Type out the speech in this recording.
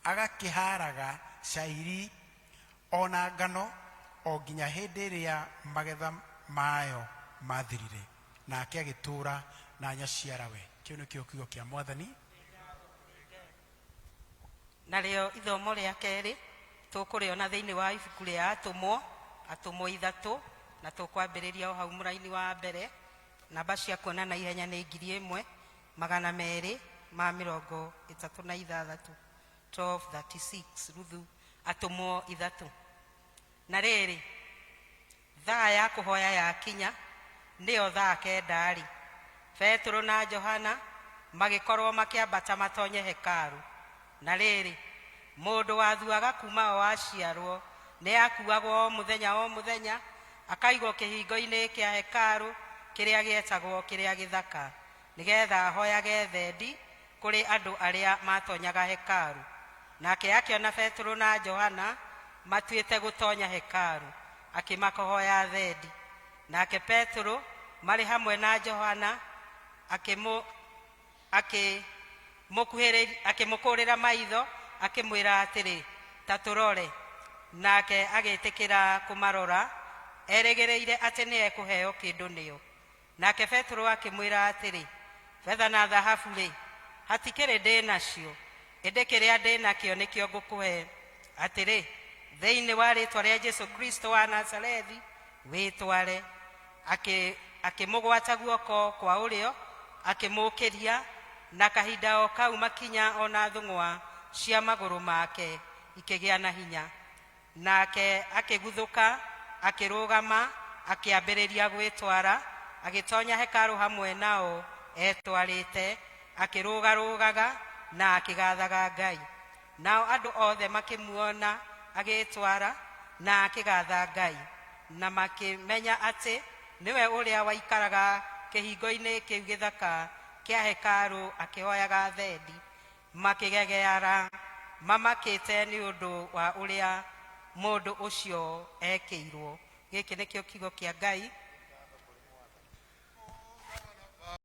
agakĩharaga cairi ona ngano o nginya hĩndĩ ĩrĩa magetha mayo mathirire, nake agĩtũũra na nyaciarawe. Kĩu nĩkĩo kiugo kĩa Mwathani. Narĩo ithomo rĩa kerĩ tũkũrĩona thĩinĩ wa ibuku rĩa Atũmwo 3, na tũkwambĩrĩria o hau mũraini wa mbere. Namba cia kuona na ihenya nĩ 1236. 12:36 Ruthu Atũmwo 3. Na rĩrĩ, thaa ya kũhoya yakinya, nĩyo thaa kendari, Petro na Johana magĩkorwo makĩambata matonye hekaru. Na rĩrĩ, mũndũ wathuaga kuma o aciarwo nĩ akuagwo o mũthenya akaigwo kĩhingo-inĩ kĩa hekaru kĩrĩa gĩetagwo kĩrĩa gĩthaka, nĩgetha ahoyage thendi kũrĩ andũ arĩa matonyaga hekaru. Nake akĩona Petro na Johana matuĩte gũtonya hekaru, akĩmakohoya thendi. Nake Petro marĩ hamwe na Johana akĩmũkũrĩra maitho, akĩmwĩra atĩrĩ, ta tũrore. Nake agĩtĩkĩra kũmarora, erĩgĩrĩire atĩ nĩ ekũheo kĩndũ nĩo. Nake Petro akĩmwĩra atĩrĩ, betha na thahabu-rĩ, hatikĩrĩ ndĩ nacio, ĩndĩ kĩrĩa ndĩ nakĩo nĩkĩo ngũkũhe. Atĩrĩ, thĩinĩ wa rĩĩtwa rĩa Jesũ Kristo wa Nazarethi wĩtware. Akĩmũgwata guoko kwa ũrĩo, akĩmũũkĩria, na kahinda o kau makinya ona thũng'wa cia magũrũ make ikĩgĩa na hinya. Nake akĩguthũka, akĩrũgama, akĩambĩrĩria gwĩtwara, agĩtonya hekaru hamwe nao etwarĩte, akĩrũgarũgaga na akĩgathaga Ngai. Nao andũ othe makĩmuona agĩtwara na akĩgatha Ngai, na makĩmenya atĩ nĩwe ũrĩa waikaraga kĩhingo-inĩ kĩu gĩthaka kĩa hekaru akĩhoyaga thendi. Makĩgegeara mamakĩte nĩ ũndũ wa ũrĩa mũndũ ũcio ekĩirwo. Gĩkĩ nĩkĩo kiugo kĩa Ngai.